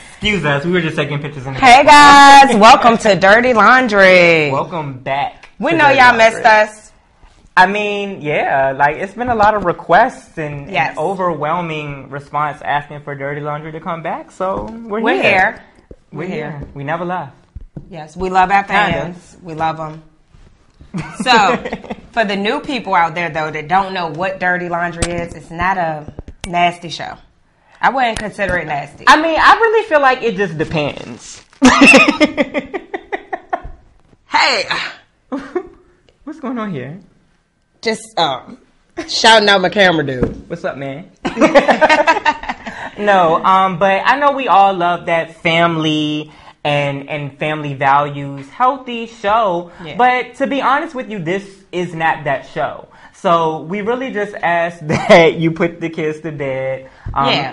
Excuse us, we were just taking pictures in the Hey guys, welcome to Dirty Laundry. Welcome back. We know y'all missed us. I mean, yeah, like it's been a lot of requests and overwhelming response asking for Dirty Laundry to come back, so we're here. We're here. We never left. Yes, we love our fans. We love them. So, for the new people out there, though, that don't know what Dirty Laundry is, it's not a nasty show. I wouldn't consider it nasty. I mean, I really feel like it just depends. Hey! What's going on here? Just shouting out my camera dude. What's up, man? No, but I know we all love that family and family values, healthy show. Yeah. But to be honest with you, this is not that show. So we really just ask that you put the kids to bed.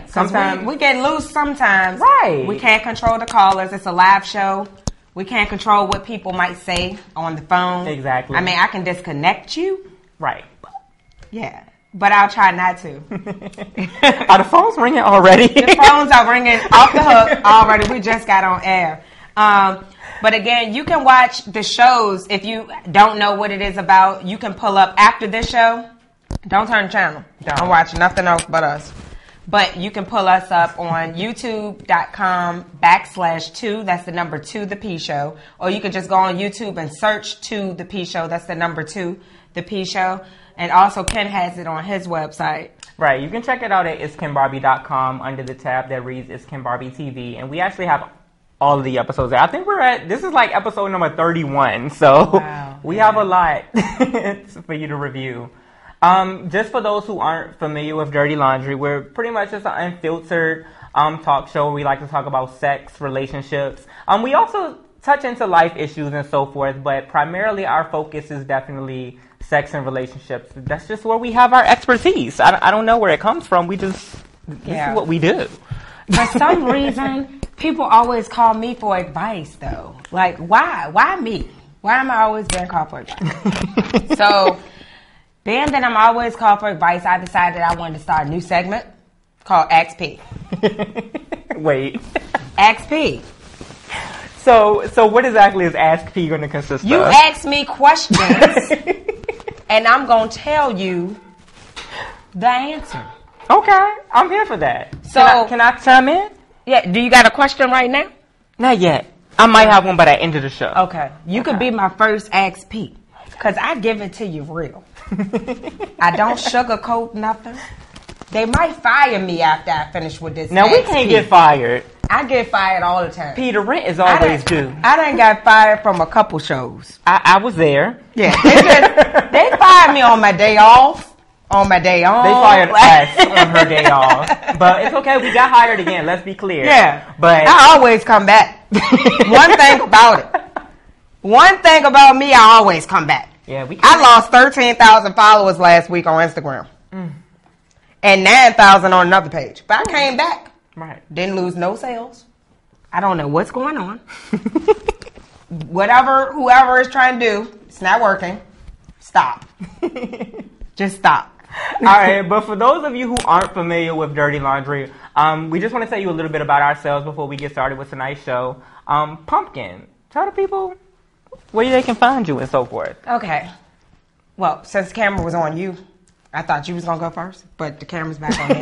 Sometimes we get loose sometimes. Right. We can't control the callers. It's a live show. We can't control what people might say on the phone. Exactly. I mean, I can disconnect you. Right. Yeah. But I'll try not to. Are the phones ringing already? The phones are ringing off the hook already. We just got on air. But again, you can watch the shows if you don't know what it is about. You can pull up after this show. Don't turn the channel. Don't watch nothing else but us. But you can pull us up on youtube.com/2. That's the number 2, The P Show. Or you can just go on YouTube and search 2, The P Show. That's the number 2, The P Show. And also Ken has it on his website. Right. You can check it out at itskembarbie.com under the tab that reads It's Kim Barbie TV. And we actually have all of the episodes there. I think this is like episode number 31. So we have a lot for you to review. Just for those who aren't familiar with Dirty Laundry, we're pretty much just an unfiltered talk show where we like to talk about sex, relationships. We also touch into life issues and so forth, but primarily our focus is definitely sex and relationships. That's just where we have our expertise. I don't know where it comes from. This is what we do. For some reason, people always call me for advice, though. Like, why? Why me? Why am I always being called for advice? So, being that I'm always called for advice, I decided I wanted to start a new segment called Ask P. Wait. Ask P. So what exactly is Ask P going to consist of? You ask me questions, and I'm going to tell you the answer. Okay, I'm here for that. So can I chime in? Yeah. Do you got a question right now? Not yet. I might have one by the end of the show. Okay. You could be my first Ask P, because I give it to you real. I don't sugarcoat nothing. They might fire me after I finish with this. Now, we can't get fired. I get fired all the time. P, the rent is always due. I done got fired from a couple shows. I was there. Yeah. They fired me on my day off. On my day off. They fired us on her day off. But it's okay. We got hired again. Let's be clear. Yeah. But I always come back. One thing about it. One thing about me, I always come back. Yeah, I lost 13,000 followers last week on Instagram. And 9,000 on another page. But I came back. Right. Didn't lose no sales. I don't know what's going on. Whoever is trying to do, it's not working. Stop. Just stop. All right, but for those of you who aren't familiar with Dirty Laundry, we just want to tell you a little bit about ourselves before we get started with tonight's show. Pumpkin, tell the people where they can find you and so forth. Okay. Well, since the camera was on you, I thought you was going to go first, but the camera's back on me.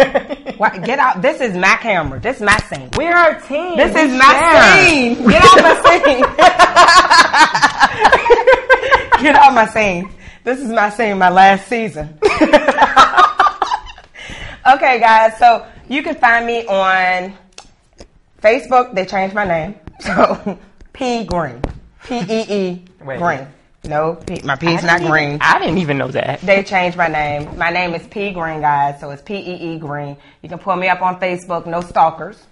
Get out. This is my camera. This is my scene. We are a team. This is my scene. Get out my scene. Get out my scene. This is my scene, my last season. Okay, guys. So you can find me on Facebook. They changed my name. So P Green. P-E-E Green. No, my P is not green. I didn't even know that. They changed my name. My name is P Green, guys. So it's P-E-E Green. You can pull me up on Facebook. No stalkers.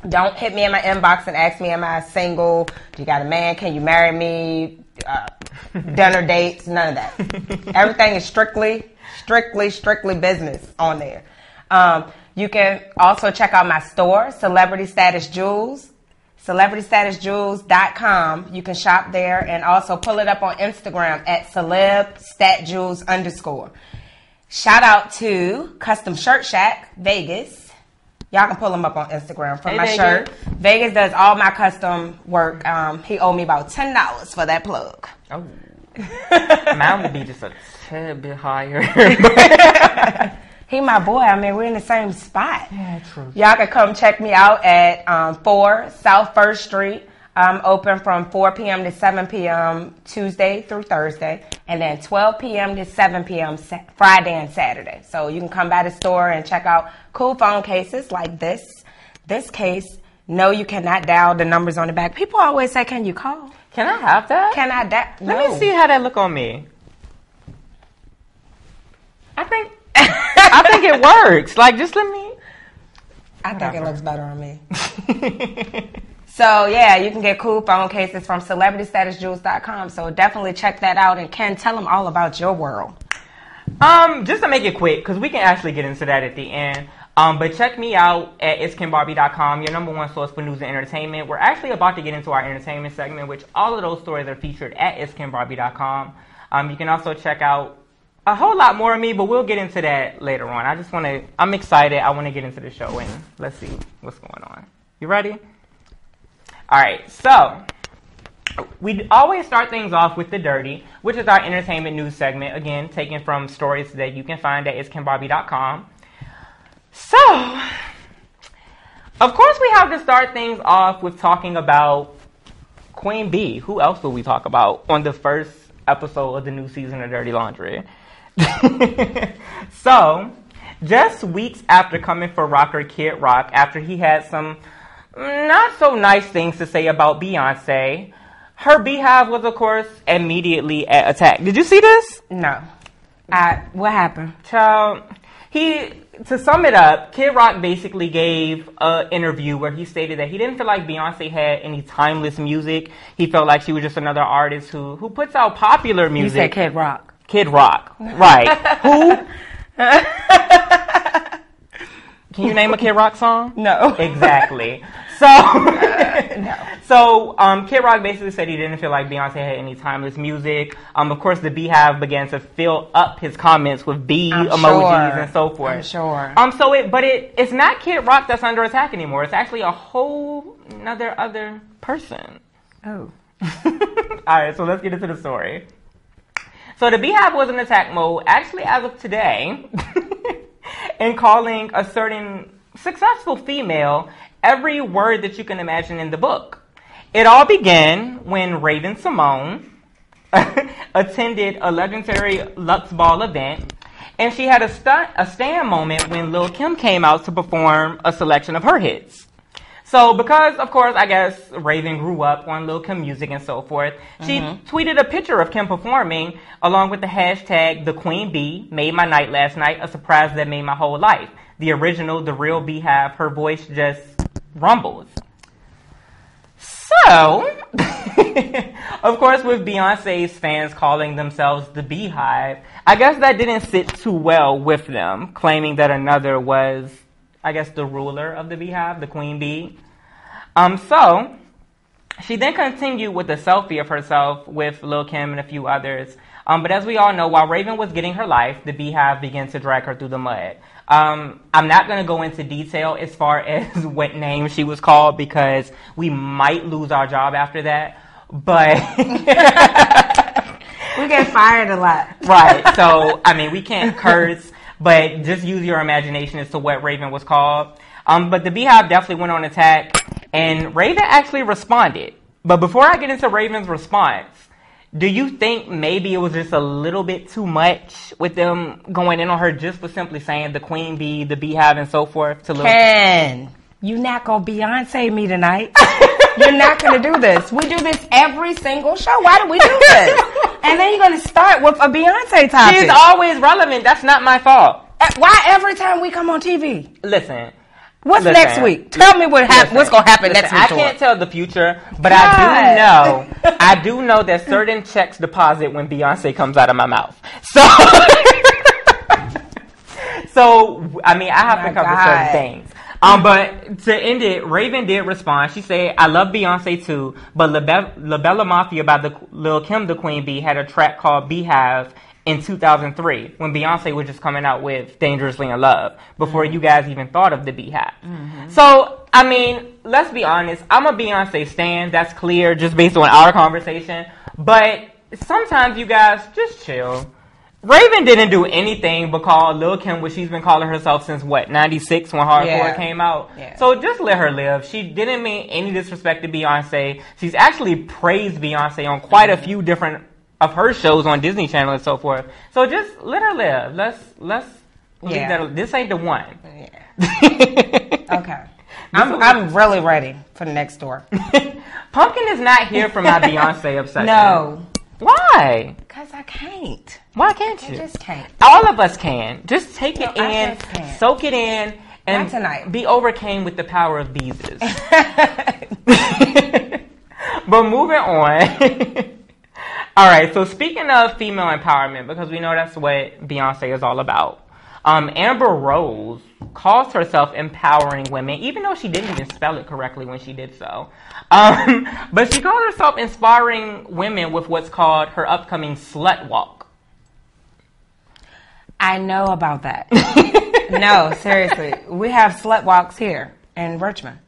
Don't hit me in my inbox and ask me, am I single? Do you got a man? Can you marry me? Dinner dates? None of that. Everything is strictly business on there. You can also check out my store, Celebrity Status Jewels. CelebrityStatusJewels.com. You can shop there and also pull it up on Instagram at celebstatjewels_. Shout out to Custom Shirt Shack, Vegas. Y'all can pull him up on Instagram for my shirt. Vegas does all my custom work. He owed me about $10 for that plug. Oh. Mine would be just a tad bit higher. He my boy. I mean, we're in the same spot. Yeah, true. Y'all can come check me out at 4 South 1st Street. I'm open from 4 p.m. to 7 p.m. Tuesday through Thursday, and then 12 p.m. to 7 p.m. Friday and Saturday. So you can come by the store and check out cool phone cases like this. This case, no, you cannot dial the numbers on the back. People always say, can you call? Can I have that? Can I dial? No. Let me see how that look on me. I think it works. Like, just let me. I think it looks better on me. So, yeah, you can get cool phone cases from celebritystatusjewels.com. So definitely check that out. And Ken, tell them all about your world. Just to make it quick, because we can actually get into that at the end. But check me out at itskembarbie.com, your number one source for news and entertainment. We're actually about to get into our entertainment segment, which all of those stories are featured at itskembarbie.com. You can also check out a whole lot more of me, but we'll get into that later on. I'm excited. I want to get into the show, and let's see what's going on. You ready? All right, so we always start things off with the dirty, which is our entertainment news segment, again, taken from stories that you can find at itskembarbie.com. So, of course, we have to start things off with talking about Queen Bee. Who else will we talk about on the first episode of the new season of Dirty Laundry? So, just weeks after coming for rocker Kid Rock, after he had some not so nice things to say about Beyonce, her Beyhive was, of course, immediately attacked. Did you see this? No. What happened? Child, to sum it up, Kid Rock basically gave an interview where he stated that he didn't feel like Beyonce had any timeless music. He felt like she was just another artist who puts out popular music. You said Kid Rock. Kid Rock, right. Who? Can you name a Kid Rock song? No. Exactly. So, Kid Rock basically said he didn't feel like Beyonce had any timeless music. Of course, the Beyhive began to fill up his comments with bee emojis and so forth. I'm sure. It's not Kid Rock that's under attack anymore. It's actually a whole other person. Oh. All right, so let's get into the story. So the Beyhive was in attack mode, actually as of today, and calling a certain successful female every word that you can imagine in the book. It all began when Raven Symone attended a legendary Lux Ball event, and she had a stand moment when Lil Kim came out to perform a selection of her hits. So because, of course, I guess Raven grew up on Lil Kim music and so forth, she tweeted a picture of Kim performing along with the hashtag The Queen Bee made my night last night, a surprise that made my whole life. The original, the real Beyhive, her voice just rumbles. So, of course, with Beyonce's fans calling themselves the Beyhive, I guess that didn't sit too well with them, claiming that another was, I guess, the ruler of the Beyhive, the Queen Bee. So, she then continued with a selfie of herself with Lil Kim and a few others. But as we all know, while Raven was getting her life, the Beyhive began to drag her through the mud. I'm not going to go into detail as far as what name she was called because we might lose our job after that. But we get fired a lot. Right. So, I mean, we can't curse, but just use your imagination as to what Raven was called. But the Beyhive definitely went on attack, and Raven actually responded. But before I get into Raven's response, do you think maybe it was just a little bit too much with them going in on her just for simply saying the Queen Bee, the Beyhive, and so forth? Ken, you not gonna Beyonce me tonight. You're not gonna do this. We do this every single show. Why do we do this? And then you're gonna start with a Beyonce topic. She's always relevant. That's not my fault. Why every time we come on TV? Listen. What's next week? Tell me what's going to happen next week. I can't tell the future, but I do know that certain checks deposit when Beyonce comes out of my mouth. So, I mean, I have to cover certain things. But to end it, Raven did respond. She said, I love Beyonce too, but La Bella Mafia by the Lil Kim, the Queen Bee, had a track called Beyhive, in 2003 when Beyonce was just coming out with Dangerously in Love before you guys even thought of the Beyhive. So, I mean, let's be honest. I'm a Beyonce stan. That's clear just based on our conversation. But sometimes you guys just chill. Raven didn't do anything but call Lil Kim what she's been calling herself since, 96 when Hardcore came out? Yeah. So just let her live. She didn't mean any disrespect to Beyonce. She's actually praised Beyonce on quite a few different of her shows on Disney Channel and so forth. So just let her live. Let's leave that. This ain't the one. Yeah. Okay. I'm really ready for the next door. Pumpkin is not here for my Beyonce obsession. No. Why? Because I can't. Why can't you? I just can't. All of us can. Just take it in, soak it in, and not tonight. Be overcame with the power of Beezus. But moving on. All right, so speaking of female empowerment, because we know that's what Beyonce is all about, Amber Rose calls herself empowering women, even though she didn't even spell it correctly when she did so. But she calls herself inspiring women with what's called her upcoming Slut Walk. I know about that. No, seriously. We have Slut Walks here in Richmond.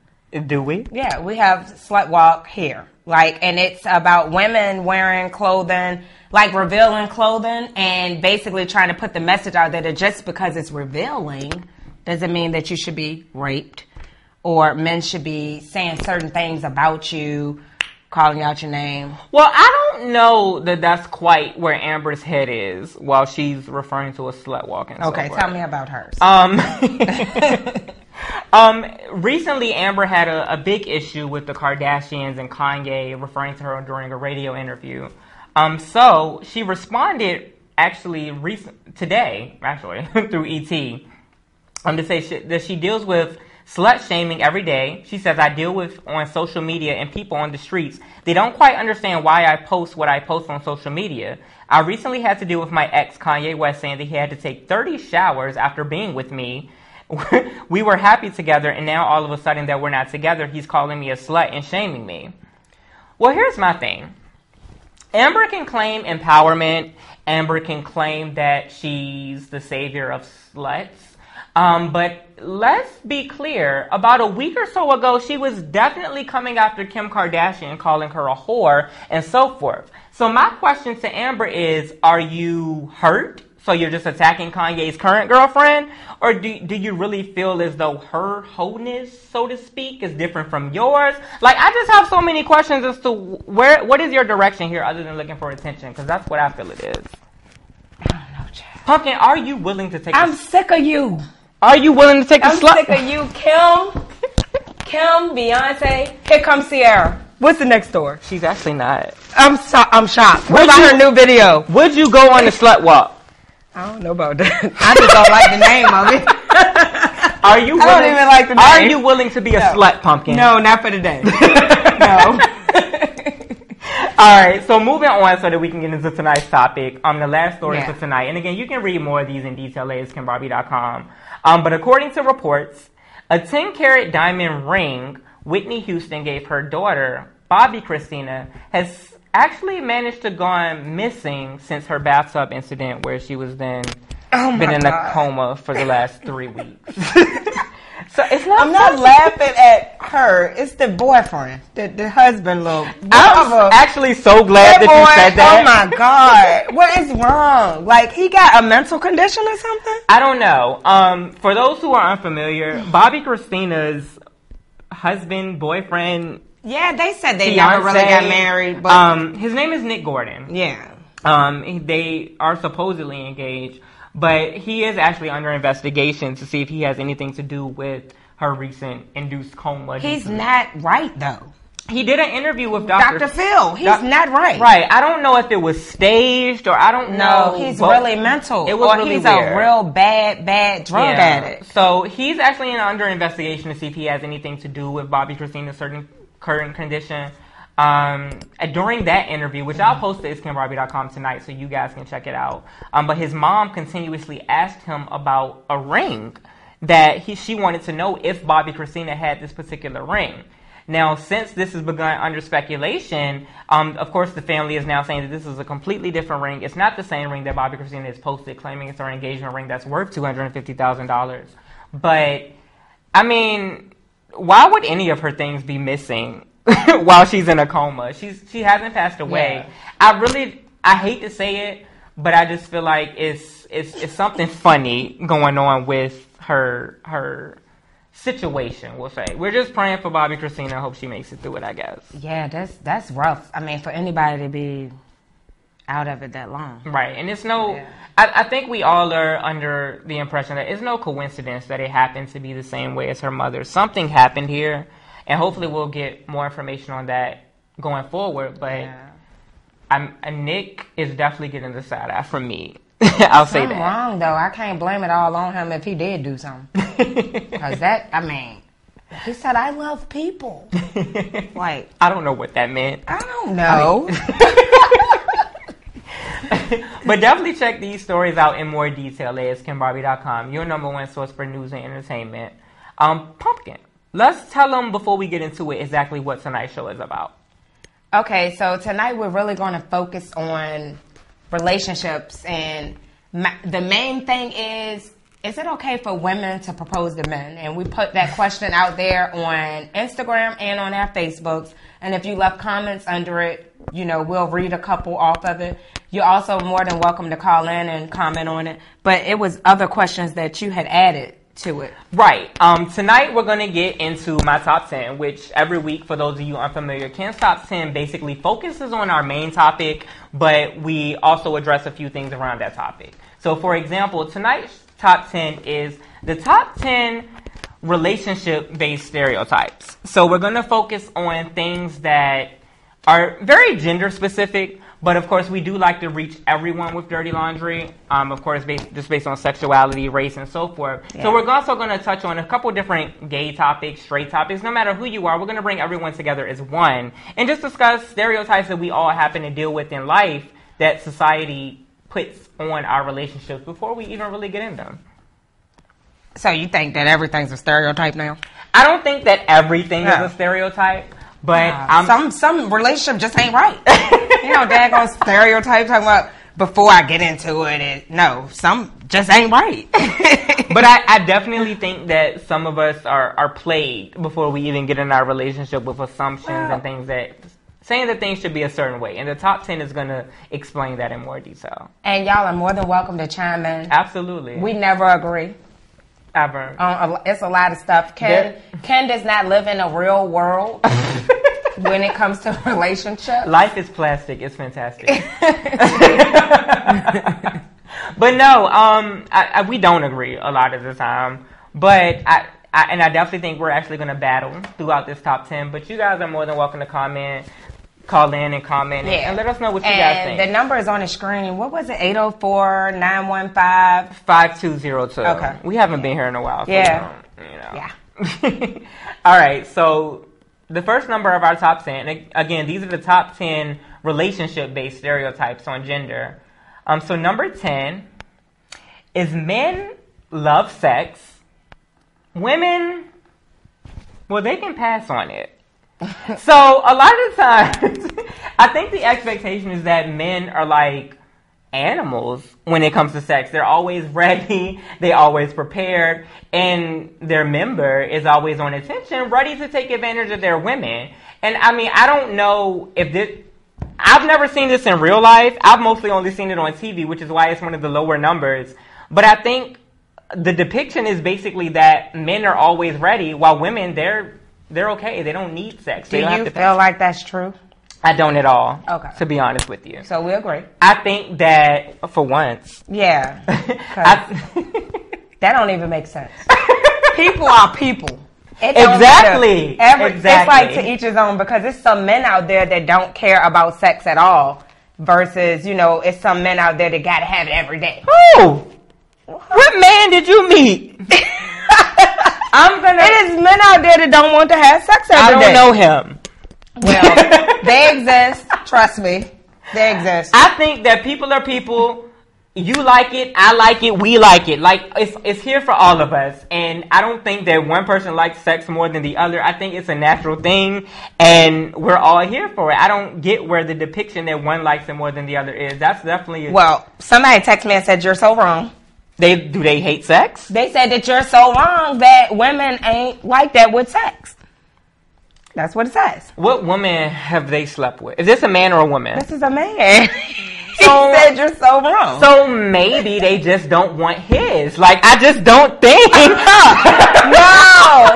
Do we? Yeah, we have Slut Walk here. And it's about women wearing clothing, revealing clothing, and basically trying to put the message out there that just because it's revealing doesn't mean that you should be raped or men should be saying certain things about you, calling out your name. Well, I don't know that that's quite where Amber's head is while she's referring to a slut walk and okay, so tell me about hers. Recently, Amber had a big issue with the Kardashians and Kanye referring to her during a radio interview. So she responded today through ET to say that she deals with slut shaming every day. She says, I deal with on social media and people on the streets. They don't quite understand why I post what I post on social media. I recently had to deal with my ex, Kanye West, saying that he had to take 30 showers after being with me. We were happy together, and now all of a sudden that we're not together, he's calling me a slut and shaming me. Well, here's my thing. Amber can claim empowerment. Amber can claim that she's the savior of sluts. But let's be clear. About a week or so ago, she was definitely coming after Kim Kardashian, calling her a whore and so forth. So my question to Amber is, are you hurt? So you're just attacking Kanye's current girlfriend? Or do you really feel as though her wholeness, so to speak, is different from yours? I just have so many questions as to what is your direction here other than looking for attention? Because that's what I feel it is. I don't know, Chad. Pumpkin, are you willing to take I'm sick of you. Are you willing to take the slut? I'm sick of you, Kim, Beyonce. Here comes Sierra. What's the next door? She's actually not. I'm shocked. What about her new video? Would you go on the slut walk? I don't know about that. I just don't like the name of it. Are you? I don't even like the name. Are you willing to be a slut, Pumpkin? No, not for today. No. All right, so moving on so that we can get into tonight's topic. The last story for tonight, and again, you can read more of these in detail at SkinBarbie.com. But according to reports, a 10-carat diamond ring Whitney Houston gave her daughter, Bobbi Kristina, has actually managed to gone missing since her bathtub incident, where she was then been in a coma for the last 3 weeks. So it's not. I'm not laughing at her. It's the boyfriend, the husband. I'm actually so glad that you said that. Oh my God, what is wrong? He got a mental condition or something? I don't know. For those who are unfamiliar, Bobbi Kristina's husband, boyfriend. Yeah, they said they never really got married. But his name is Nick Gordon. Yeah. They are supposedly engaged. But he is actually under investigation to see if he has anything to do with her recent induced coma. He's not right, though. He did an interview with Dr. Phil. He's not right. Right. I don't know if it was staged or I don't know. No, he's really mental. It was really he's weird. A real bad drug addict. So he's actually under investigation to see if he has anything to do with Bobbi Kristina's current condition. During that interview, which I'll post to SkinBarbie.com tonight so you guys can check it out. But his mom continuously asked him about a ring that she wanted to know if Bobbi Kristina had this particular ring. Now, since this has begun under speculation, of course, the family is now saying that this is a completely different ring. It's not the same ring that Bobbi Kristina has posted, claiming it's her engagement ring that's worth $250,000. But, I mean, why would any of her things be missing while she's in a coma? She hasn't passed away. Yeah. I hate to say it, but I just feel like it's something funny going on with her situation, we'll say. We're just praying for Bobbi Kristina. I hope she makes it through it, I guess. Yeah, that's rough. I mean, for anybody to be out of it that long. Right. And it's I think we all are under the impression that it's no coincidence that it happened to be the same way as her mother. Something happened here, and hopefully we'll get more information on that going forward. But Nick is definitely getting the side eye from me. I'll say that. Wrong, though. I can't blame it all on him if he did do something. Because he said, I love people. Like, I don't know what that meant. I don't know. But definitely check these stories out in more detail at KimBarbie.com, your number one source for news and entertainment. Pumpkin, let's tell them before we get into it exactly what tonight's show is about. Okay, so tonight we're really going to focus on relationships, and the main thing is it okay for women to propose to men? And we put that question out there on Instagram and on our Facebooks, and if you left comments under it, we'll read a couple off of it. You're also more than welcome to call in and comment on it, but it was other questions that you had added to it. Right. Tonight we're going to get into my top 10, which every week, for those of you unfamiliar, Kim's top 10 basically focuses on our main topic, but we also address a few things around that topic. So, for example, tonight's top 10 is the top 10 relationship-based stereotypes. So we're going to focus on things that are very gender-specific, but of course we do like to reach everyone with dirty laundry, of course based on sexuality, race, and so forth. Yeah. So we're also going to touch on a couple different gay topics, straight topics. No matter who you are, we're going to bring everyone together as one and just discuss stereotypes that we all happen to deal with in life that society puts on our relationships before we even really get into them. So you think that everything's a stereotype now? I don't think that everything is a stereotype. But some relationship just ain't right. Daggone stereotype talking about before I get into it. No, some just ain't right. But I definitely think that some of us are plagued before we even get in our relationship with assumptions and things that saying that things should be a certain way. And the top 10 is going to explain that in more detail. And y'all are more than welcome to chime in. Absolutely. We never agree. Ever. It's a lot of stuff. Ken does not live in a real world when it comes to relationships. Life is plastic. It's fantastic. But no, we don't agree a lot of the time. But I definitely think we're actually going to battle throughout this top 10. But you guys are more than welcome to call in and comment and let us know what you guys think. The number is on the screen. What was it? 804-915-5202. Okay. We haven't been here in a while. So Yeah. All right. So the first number of our top 10, and again, these are the top 10 relationship-based stereotypes on gender. So number 10 is men love sex. Women, well, they can pass on it. So a lot of the times, I think the expectation is that men are like animals when it comes to sex. They're always ready, they always prepared, and their member is always on attention, ready to take advantage of their women. And I mean, I don't know if this, I've never seen this in real life. I've mostly only seen it on TV, which is why it's one of the lower numbers. But I think the depiction is basically that men are always ready, while women, they're okay. They don't need sex. Do you feel like that's true? I don't at all. Okay. To be honest with you. So we agree. I think that for once. Yeah. That don't even make sense. People are people. Exactly. It's like to each his own, because there's some men out there that don't care about sex at all versus, it's some men out there that got to have it every day. Who? What man did you meet? It is men out there that don't want to have sex every day. I don't know him. Well, they exist. Trust me. They exist. I think that people are people. You like it, I like it, we like it. Like, it's here for all of us. And I don't think that one person likes sex more than the other. I think it's a natural thing, and we're all here for it. I don't get where the depiction that one likes it more than the other is. That's definitely... Well, somebody texted me and said, you're so wrong. Do they hate sex? They said that you're so wrong that women ain't like that with sex. That's what it says. What woman have they slept with? Is this a man or a woman? This is a man. So, he said you're so wrong. So maybe they just don't want his. Like, I just don't think. No,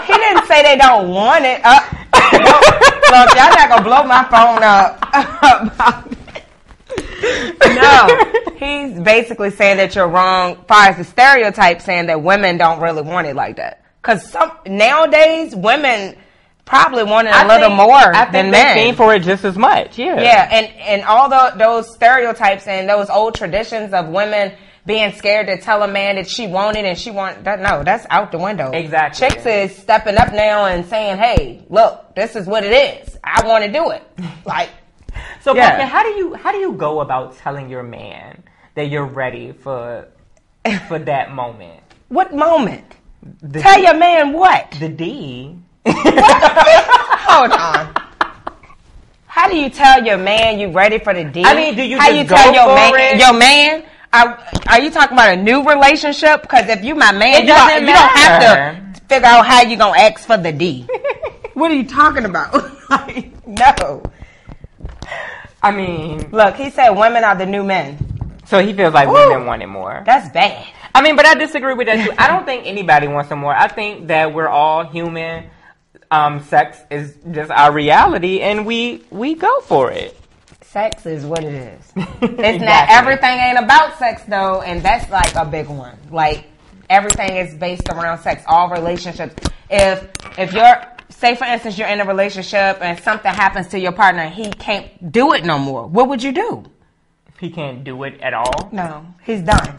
he didn't say they don't want it. Look, y'all not gonna blow my phone up. No, he's basically saying that you're wrong as far as the stereotype, saying that women don't really want it like that. Because nowadays, women probably want it a little more than men. They're paying for it just as much, yeah. Yeah, and all those stereotypes and those old traditions of women being scared to tell a man that she wanted and she want that. No, that's out the window. Exactly. Chicks is stepping up now and saying, "Hey, look, this is what it is. I want to do it." Like, so, yeah. Pumpkin, how do you go about telling your man that you're ready for that moment? What moment? Tell your man what? The D. Hold on. How do you tell your man you ready for the D? I mean, do you How just you go tell for it? your man? Are you talking about a new relationship? Because if you my man, It you doesn't don't have matter. to figure out how you gonna ask for the D. What are you talking about? Like, no. I mean, Look, he said women are the new men. So he feels like women want it more. That's bad. I mean, but I disagree with that too. I don't think anybody wants it more. I think that we're all human. Sex is just our reality, and we go for it. Sex is what it is. It's not, everything ain't about sex though, and that's like a big one. Like, everything is based around sex. All relationships. If you're, say for instance, you're in a relationship and something happens to your partner and he can't do it no more, what would you do? He can't do it at all? No, he's done.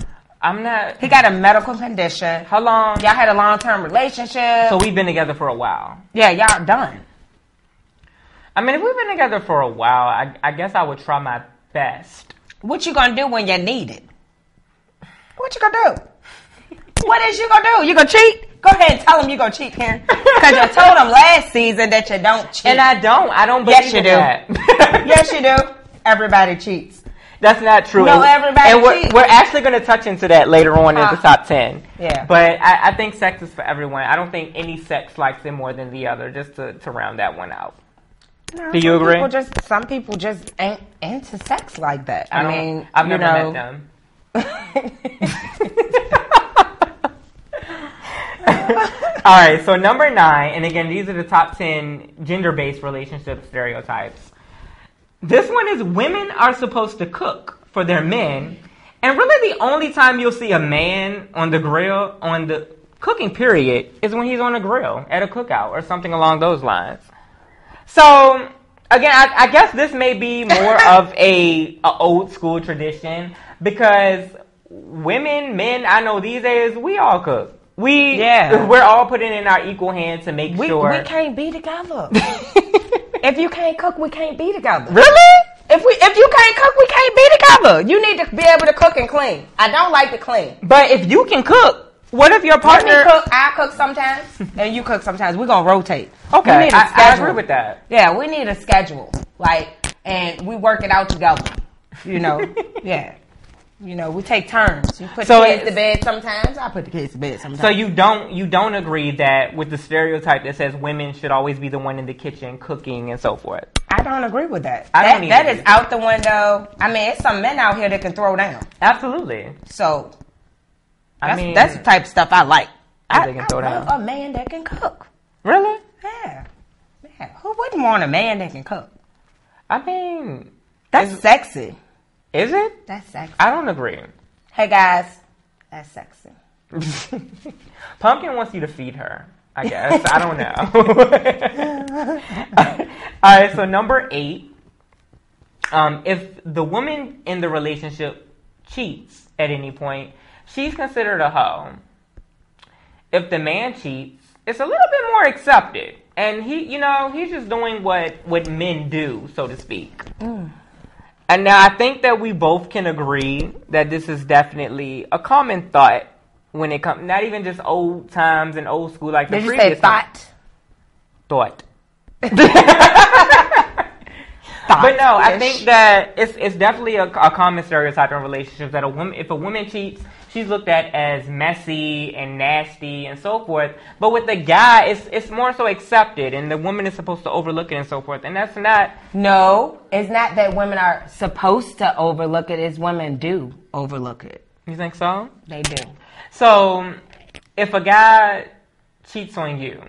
He got a medical condition. How long? Y'all had a long-term relationship. So we've been together for a while. Yeah, y'all done. I mean, if we've been together for a while, I guess I would try my best. What you gonna do when you need it? What you gonna do? What is you gonna do? You gonna cheat? Go ahead and tell him you gonna cheat, Karen. Because you told him last season that you don't cheat. And I don't believe yes, you do. That. Yes, you do. Everybody cheats. That's not true. No, everybody and we're actually going to touch into that later on in the top 10. Yeah. But I think sex is for everyone. I don't think any sex likes it more than the other, just to round that one out. No, do you agree? Some people just ain't into sex like that. I mean, I've never met them. All right, so number 9, and again, these are the top 10 gender-based relationship stereotypes. This one is women are supposed to cook for their men, and really the only time you'll see a man on the grill, on the cooking period, is when he's on a grill at a cookout or something along those lines. So, again, I guess this may be more of a old school tradition, because men, I know these days, we all cook. We're all putting in our equal hand to make sure. We can't be together. If you can't cook, we can't be together. Really? If you can't cook, we can't be together. You need to be able to cook and clean. I don't like to clean. But if you can cook, what if your partner... Let me cook. I cook sometimes, and you cook sometimes. We're going to rotate. Okay, we need a schedule. I agree with that. Yeah, we need a schedule. And we work it out together. You know? Yeah. You know, we take turns. You put the kids to bed sometimes. I put the kids to bed sometimes. So you don't agree that with the stereotype that says women should always be the one in the kitchen cooking and so forth? I don't agree with that. That is out the window. I mean, it's some men out here that can throw down. Absolutely. So that's the type of stuff I like. They can throw love down. A man that can cook. Really? Yeah. Who wouldn't want a man that can cook? I mean, that's sexy. Is it? That's sexy. I don't agree. Hey guys, that's sexy. Pumpkin wants you to feed her, I guess. I don't know. All right, so number 8. If the woman in the relationship cheats at any point, she's considered a hoe. If the man cheats, it's a little bit more accepted. And he's just doing what men do, so to speak. And now I think that we both can agree that this is definitely a common thought when it comes, not even just old times and old school like the Did you previous say thought? Thought. But no, I think that it's definitely a common stereotype in relationships that if a woman cheats, she's looked at as messy and nasty and so forth. But with the guy, it's more so accepted, and the woman is supposed to overlook it and so forth. And that's not. No, it's not that women are supposed to overlook it. It's women do overlook it. You think so? They do. So, if a guy cheats on you,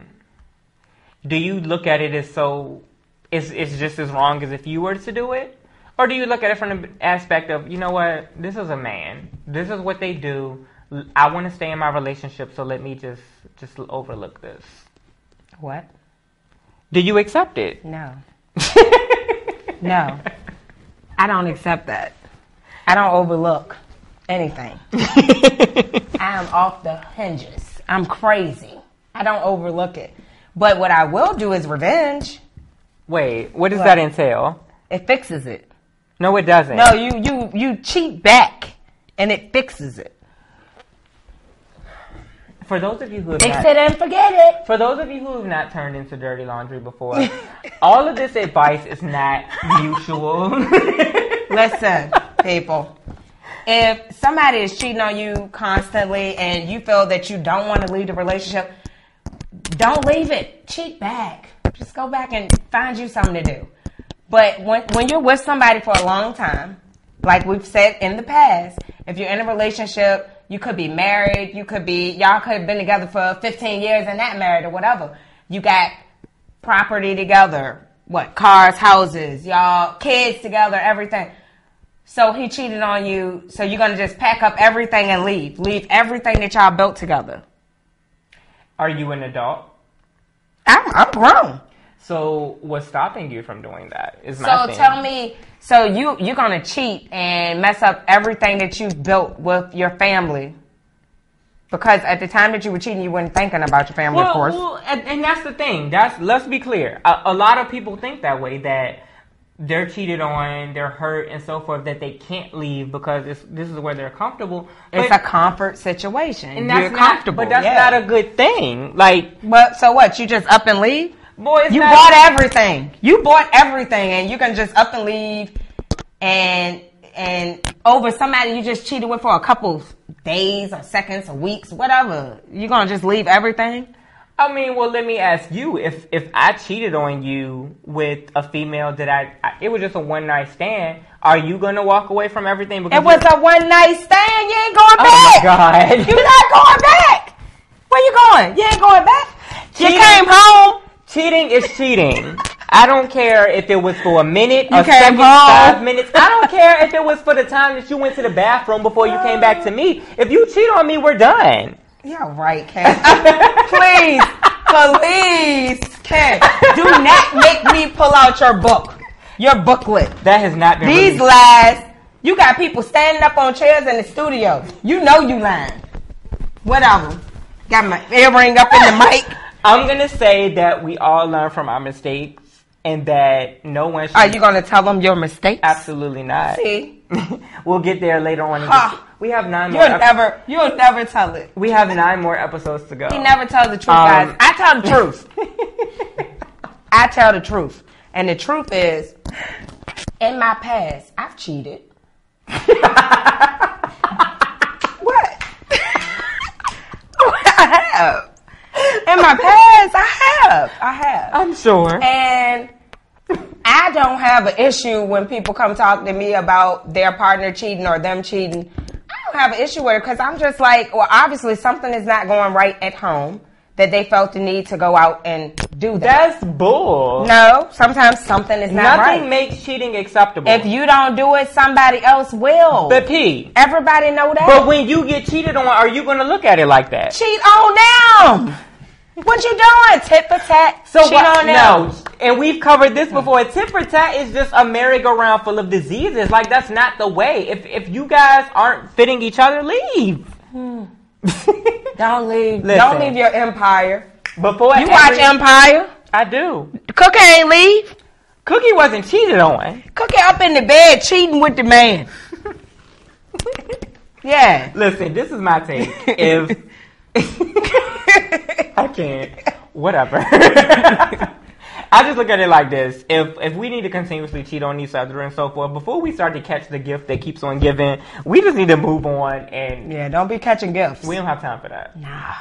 do you look at it as so? It's just as wrong as if you were to do it? Or do you look at it from the aspect of, you know what, this is a man. This is what they do. I want to stay in my relationship, so let me just overlook this. What? Do you accept it? No. No. I don't accept that. I don't overlook anything. I am off the hinges. I'm crazy. I don't overlook it. But what I will do is revenge. Wait, what does that entail? It fixes it. No, it doesn't. No, you cheat back, and it fixes it. For those of you who have fix it and forget it. For those of you who have not turned into dirty laundry before, all of this advice is not mutual. Listen, people. If somebody is cheating on you constantly and you feel that you don't want to leave the relationship, don't leave it. Cheat back. Just go back and find you something to do. But when you're with somebody for a long time, like we've said in the past, if you're in a relationship, you could be married, y'all could have been together for 15 years and not married or whatever. You got property together, cars, houses, y'all, kids together, everything. So he cheated on you, so you're going to just pack up everything and leave. Leave everything that y'all built together. Are you an adult? I'm grown. So what's stopping you from doing that? So tell me, so you're going to cheat and mess up everything that you've built with your family? Because at the time that you were cheating, you weren't thinking about your family, of course. Well, and that's the thing. Let's be clear. A lot of people think that way, that they're cheated on, they're hurt, and so forth, that they can't leave because this is where they're comfortable. It's a comfort situation. And you're comfortable. But that's not a good thing. So what? You just up and leave? Boy, you bought everything. You bought everything, and you can just up and leave, and over somebody you just cheated with for a couple days or seconds or weeks, whatever. You're gonna just leave everything? I mean, well, let me ask you, if I cheated on you with a female that it was just a one night stand, are you gonna walk away from everything? Because it was a one night stand. You ain't going back. Oh my God, you're not going back. Where you going? You ain't going back. Cheating, you came home. Cheating is cheating. I don't care if it was for a minute, a second, 5 minutes. I don't care if it was for the time that you went to the bathroom before you came back to me. If you cheat on me, we're done. Yeah, right, Ken. Please, Ken. Do not make me pull out your booklet. That has not been These released. lies. You got people standing up on chairs in the studio. You know you lying. Whatever. Got my earring up in the mic. I'm going to say that we all learn from our mistakes and that no one should... Are you going to tell them your mistakes? Absolutely not. See? We'll get there later on. We have 9 more You'll never tell it. We have 9 more episodes to go. He never tells the truth, guys. I tell the truth. I tell the truth. And the truth is, in my past, I've cheated. What? I have. In my past, I have. I'm sure. And I don't have an issue when people come talk to me about their partner cheating or them cheating. I don't have an issue with it because I'm just like, well, obviously something is not going right at home that they felt the need to go out and do that. That's bull. No, sometimes something is not right. Nothing makes cheating acceptable. If you don't do it, somebody else will. But P. Everybody know that. But when you get cheated on, are you going to look at it like that? Cheat on them. What you doing? Tit for tat. So cheat on them. No, and we've covered this before. Tit for tat is just a merry-go-round full of diseases. Like, that's not the way. If you guys aren't fitting each other, leave. Don't leave. Listen, don't leave your empire. Before you watch Empire? I do. The cook ain't leave. Cookie wasn't cheated on. Cookie up in the bed cheating with the man. Yeah. Listen, this is my take. If I can't, whatever. I just look at it like this. If we need to continuously cheat on each other and so forth, before we start to catch the gift that keeps on giving, we just need to move on. And yeah, don't be catching gifts. We don't have time for that. Nah.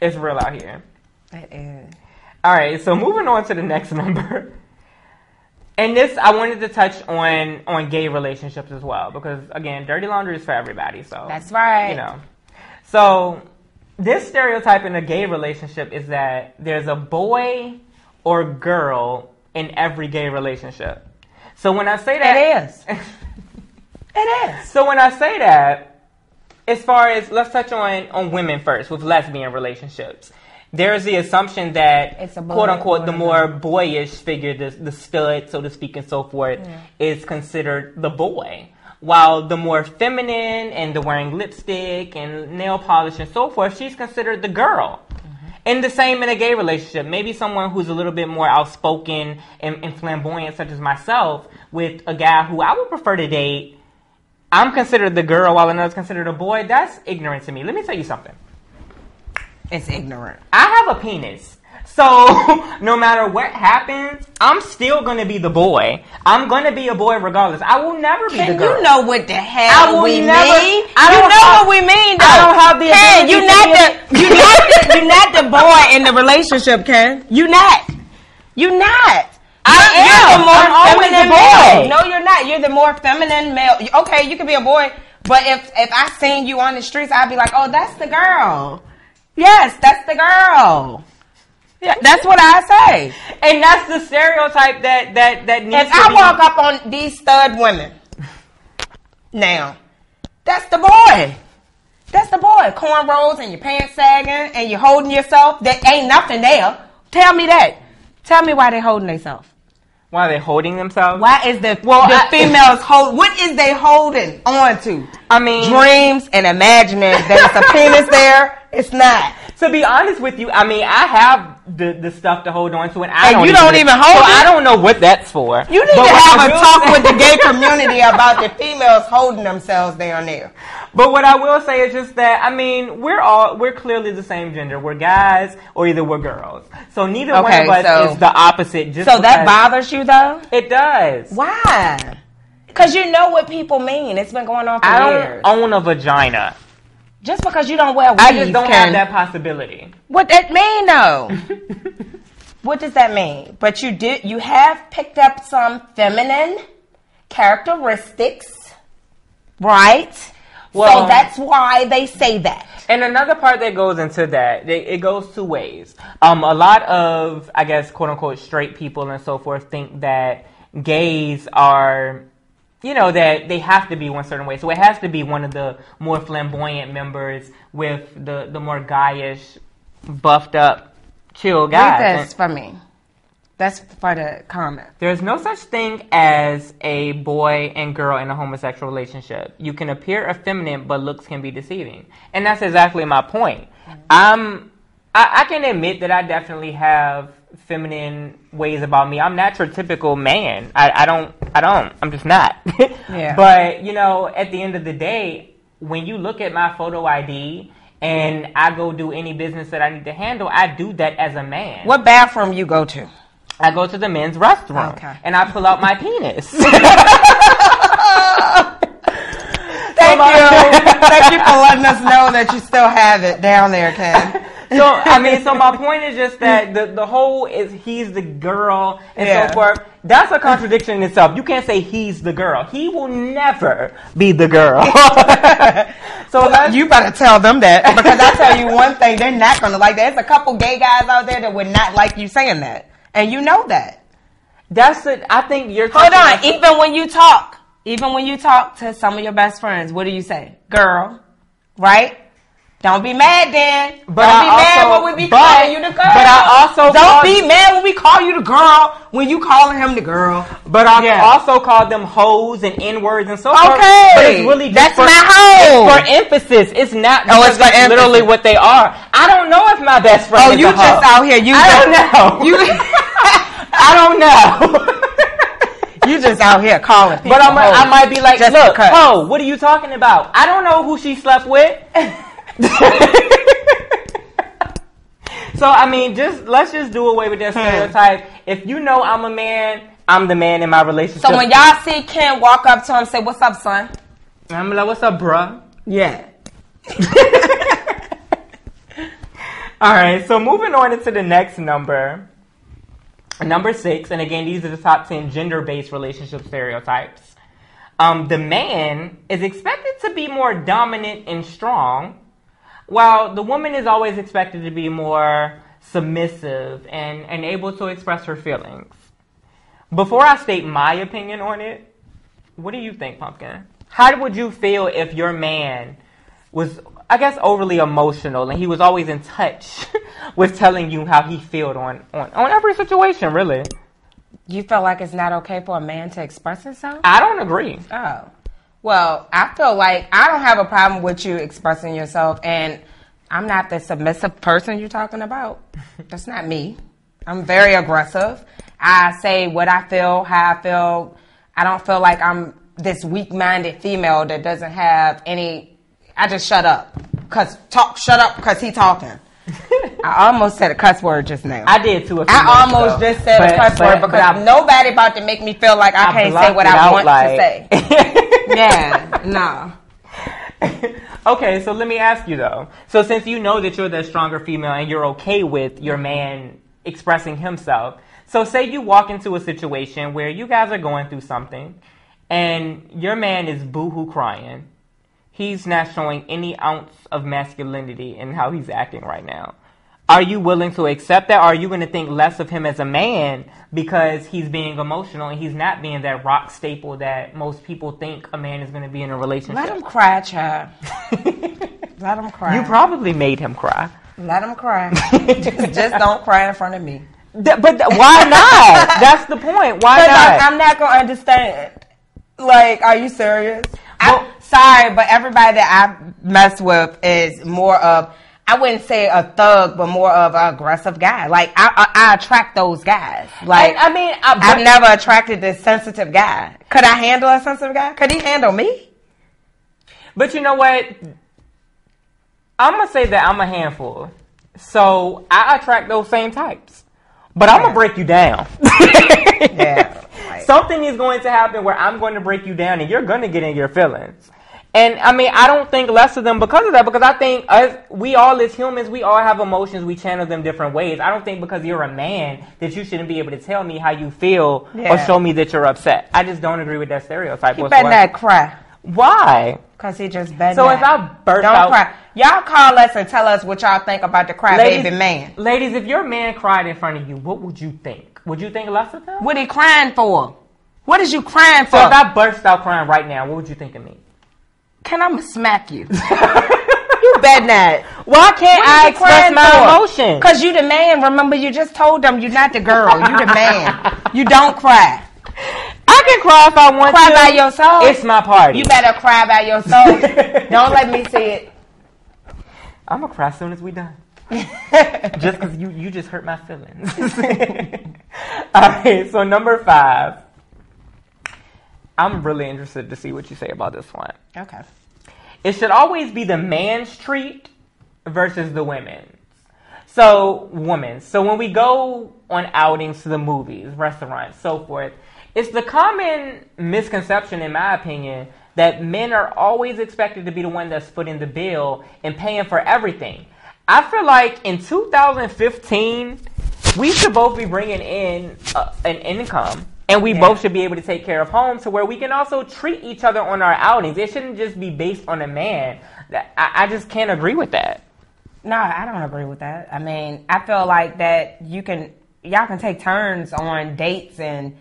It's real out here. It is. All right, so moving on to the next number. And this, I wanted to touch on gay relationships as well. Because, again, dirty laundry is for everybody. So that's right. You know. So this stereotype in a gay relationship is that there's a boy or girl in every gay relationship. So when I say that... It is. It is. So when I say that, as far as... Let's touch on women first with lesbian relationships. There's the assumption that, it's a boy, quote-unquote, the more boyish figure, the stud, so to speak, and so forth, is considered the boy. While the more feminine and the wearing lipstick and nail polish and so forth, she's considered the girl. And the same in a gay relationship. Maybe someone who's a little bit more outspoken and flamboyant, such as myself, with a guy who I would prefer to date, I'm considered the girl while another's considered a boy. That's ignorant to me. Let me tell you something. It's ignorant. I have a penis. So no matter what happens, I'm still going to be the boy. I'm going to be a boy regardless. I will never be the girl. You know what the hell we mean? What we mean, though. I don't have the Ken, you're not the boy in the relationship, Ken. You're not. You're the more feminine male. No, you're not. You're the more feminine male. Okay, you can be a boy, but if I seen you on the streets, I'd be like, oh, that's the girl. Yes, that's the girl. Yeah, that's what I say. And that's the stereotype that needs if to I be... walk up on these stud women, now, that's the boy. That's the boy. Cornrows and your pants sagging and you're holding yourself. There ain't nothing there. Tell me that. Tell me why they holding themselves. Why are they holding themselves? Why is the females hold? What is they holding on to? I mean, dreams and imagining that it's a penis there. It's not. To be honest with you, I mean, I have the stuff to hold on to, and you don't even hold it. I don't know what that's for. You need to have a talk with the gay community about the females holding themselves down there. But what I will say is just that, I mean, we're clearly the same gender. We're guys or either we're girls. So neither one of us is the opposite. So that bothers you, though? It does. Why? Because you know what people mean. It's been going on for years. I don't own a vagina. Just because you don't wear weave, I just don't have that possibility. What that mean, though? What does that mean? But you have picked up some feminine characteristics, right? Well, so that's why they say that. And another part that goes into that, it goes two ways. A lot of, I guess, quote unquote, straight people and so forth think that gays are, you know, that they have to be one certain way. So it has to be one of the more flamboyant members with the more guyish, buffed up, chill guys. Read this for me. That's for the comment. There's no such thing as a boy and girl in a homosexual relationship. You can appear effeminate, but looks can be deceiving. And that's exactly my point. I can admit that I definitely have feminine ways about me. I'm not your typical man. I don't. I'm just not. Yeah. But, you know, at the end of the day, when you look at my photo ID and I go do any business that I need to handle, I do that as a man. What bathroom you go to? I go to the men's restroom. Okay. And I pull out my penis. Thank you. Thank you for letting us know that you still have it down there, Ken. So my point is just that the whole is he's the girl and so forth. That's a contradiction in itself. You can't say he's the girl. He will never be the girl. So you better tell them that, because I tell you one thing, they're not going to like that. There's a couple gay guys out there that would not like you saying that. And you know that. That's it. I think you're... Hold on. Even when you talk to some of your best friends, what do you say? Girl. Right? Don't be mad then. Don't be mad when we be calling you the girl. But I also... Don't be mad when we call you the girl when you calling him the girl. But I also called them hoes and N-words and so forth. Okay. But it's really just that's my hoe. It's for emphasis. It's not because it's that's literally what they are. I don't know if my best friend is you a hoe. just out here. I don't know. I don't know. just out here calling people. But I might be like, look, because. oh, what are you talking about? I don't know who she slept with. So, I mean, let's just do away with that stereotype. If you know I'm a man, I'm the man in my relationship. So when y'all see Kim walk up to him and say, what's up, son? I'm like, what's up, bruh? Yeah. All right, so moving on into the next number 6, and again, these are the top 10 gender-based relationship stereotypes. The man is expected to be more dominant and strong, while the woman is always expected to be more submissive and able to express her feelings. Before I state my opinion on it, what do you think, Pumpkin? How would you feel if your man was, I guess, overly emotional and he was always in touch with telling you how he felt on every situation, really? You feel like it's not okay for a man to express himself? I don't agree. Oh. Well, I feel like I don't have a problem with you expressing yourself, and I'm not the submissive person you're talking about. That's not me. I'm very aggressive. I say what I feel, how I feel. I don't feel like I'm this weak-minded female that doesn't have any... I just shut up. Shut up because he talking. I almost said a cuss word just now. I did too. I almost just said a cuss word because nobody about to make me feel like I can't say what I want to say. Yeah, no. Okay, so let me ask you though. So since you know that you're the stronger female and you're okay with your man expressing himself, so say you walk into a situation where you guys are going through something and your man is boohoo crying. He's not showing any ounce of masculinity in how he's acting right now. Are you willing to accept that? Or are you going to think less of him as a man because he's being emotional and he's not being that rock staple that most people think a man is going to be in a relationship? Let him cry, child. Let him cry. You probably made him cry. Let him cry. Just don't cry in front of me. But why not? That's the point. Why not? I'm not going to understand. Like, are you serious? Well, I'm sorry, but everybody that I mess with is more of, I wouldn't say a thug, but more of an aggressive guy. Like, I attract those guys. Like, I mean, I've never attracted this sensitive guy. Could I handle a sensitive guy? Could he handle me? But you know what? I'm going to say that I'm a handful. So, I attract those same types. But I'm going to break you down. Yeah. Like, something is going to happen where I'm going to break you down and you're going to get in your feelings. And I mean, I don't think less of them because of that, because I think we all as humans, we all have emotions. We channel them different ways. I don't think because you're a man that you shouldn't be able to tell me how you feel or show me that you're upset. I just don't agree with that stereotype. He better not cry. Why? Because he just better So not. if I burst don't out... cry. Y'all call us and tell us what y'all think about the crybaby man. Ladies, if your man cried in front of you, what would you think? Would you think less of him? What he crying for? What is you crying for? So if I burst out crying right now, what would you think of me? Can I smack you? You bet not. Why can't I express my emotion? Because you the man. Remember, you just told them you're not the girl. You the man. You don't cry. I can cry if I want to. Cry by yourself. It's my party. You better cry by yourself. Don't let me see it. I'm going to cry as soon as we done. Just because you just hurt my feelings. All right, so number 5. I'm really interested to see what you say about this one. Okay. It should always be the man's treat versus the women's. So, women. So when we go on outings to the movies, restaurants, so forth, it's the common misconception, in my opinion, that men are always expected to be the one that's footing the bill and paying for everything. I feel like in 2015, we should both be bringing in an income. And we both should be able to take care of home to where we can also treat each other on our outings. It shouldn't just be based on a man. I just can't agree with that. No, I don't agree with that. I mean, I feel like that y'all can take turns on dates, and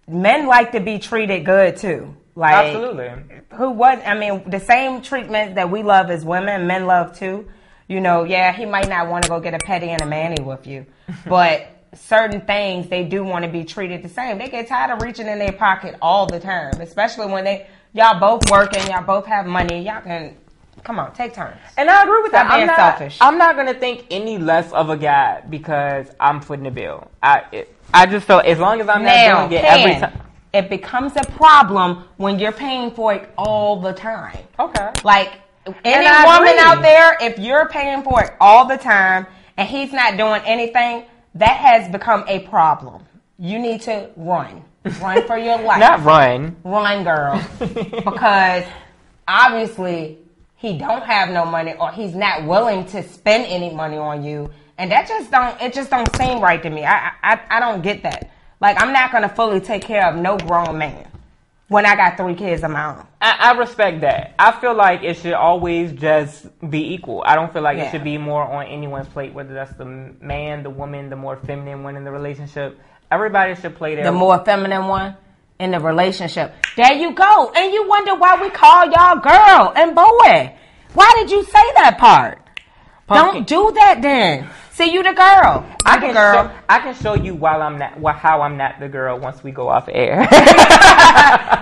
men like to be treated good too. Like, absolutely. I mean, the same treatment that we love as women, men love too. You know, yeah, he might not want to go get a petty and a mani with you, but certain things they do want to be treated the same. They get tired of reaching in their pocket all the time, especially when y'all both working, y'all both have money. Y'all can come on, take turns. And I agree with that. I'm not selfish. I'm not gonna think any less of a guy because I'm footing the bill. I just feel as long as I'm not doing it every time. it becomes a problem when you're paying for it all the time. Okay. Like, any woman out there, if you're paying for it all the time and he's not doing anything, that has become a problem. You need to run. Run for your life. Not run. Run, girl. Because obviously he don't have no money, or he's not willing to spend any money on you. And that just don't seem right to me. I don't get that. Like, I'm not going to fully take care of no grown man when I got 3 kids of my own. I respect that. I feel like it should always just be equal. I don't feel like it should be more on anyone's plate, whether that's the man, the woman, the more feminine one in the relationship. Everybody should play their... The more feminine one in the relationship. There you go. And you wonder why we call y'all girl and boy. Why did you say that part? Pumpkin. Don't do that then. See, you the girl. I can show you how I'm not the girl once we go off air.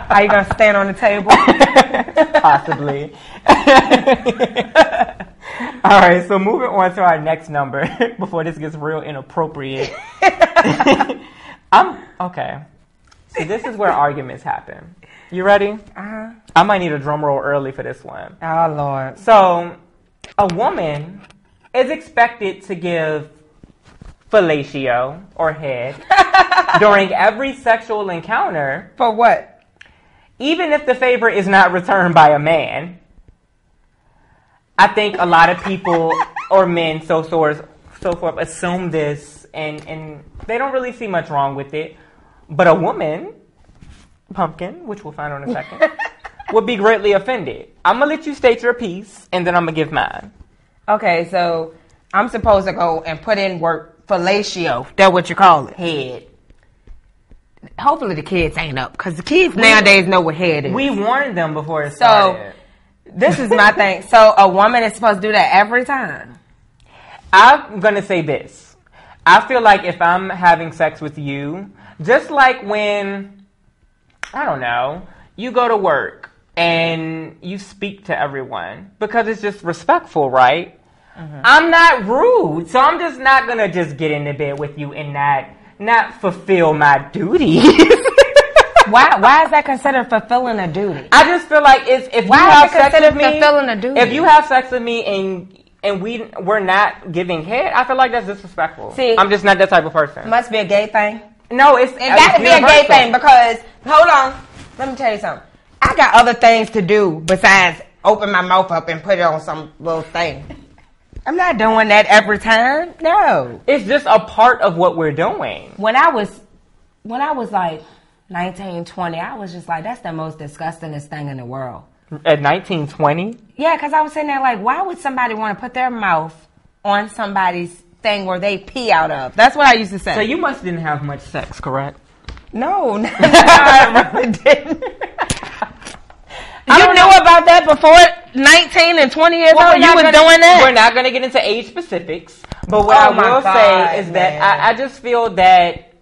Are you gonna stand on the table? Possibly. All right, so moving on to our next number before this gets real inappropriate. Okay. So this is where arguments happen. You ready? Uh-huh. I might need a drum roll early for this one. Oh, Lord. So, a woman is expected to give fellatio or head during every sexual encounter. For what? Even if the favor is not returned by a man. I think a lot of people or men so forth assume this and they don't really see much wrong with it. But a woman, Pumpkin, which we'll find out in a second, would be greatly offended. I'm going to let you state your piece and then I'm going to give mine. Okay, so I'm supposed to go and put in work fellatio. That's what you call it. Head. Hopefully the kids ain't up, because the kids nowadays know what head is. We warned them before it started. So, this is my thing. So, a woman is supposed to do that every time? I'm going to say this. I feel like if I'm having sex with you, just like when, I don't know, you go to work and you speak to everyone because it's just respectful, right? Mm-hmm. I'm not rude, so I'm just not going to just get into bed with you and not fulfill my duty. Why is that considered fulfilling a duty? I just feel like if you have sex with me, if you have sex with me and we're not giving head, I feel like that's disrespectful. See, I'm just not that type of person. Must be a gay thing. No, it got to be a gay thing because hold on, let me tell you something. I got other things to do besides open my mouth up and put it on some little thing. I'm not doing that every time. No, it's just a part of what we're doing. When I was like 19, 20, I was just like, that's the most disgustingest thing in the world. At 19, 20? Yeah, because I was sitting there like, why would somebody want to put their mouth on somebody's thing where they pee out of? That's what I used to say. So you must didn't have much sex, correct? No, I really didn't. You knew about that before 19 and 20 years old? You was doing that? We're not going to get into age specifics. But what I will say is that I just feel that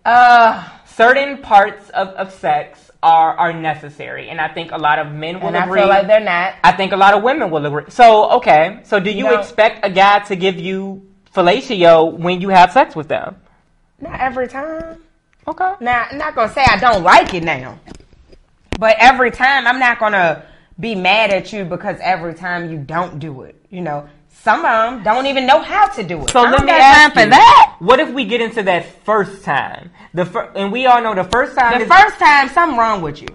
certain parts of sex are necessary. And I think a lot of men will agree. And I feel like they're not. I think a lot of women will agree. So, okay. So do you expect a guy to give you fellatio when you have sex with them? Not every time. Okay. Now, I'm not going to say I don't like it now. But every time, I'm not going to be mad at you because every time you don't do it. You know, some of them don't even know how to do it. So let me ask you, for that. What if we get into that first time? And we all know the first time. First time, something wrong with you.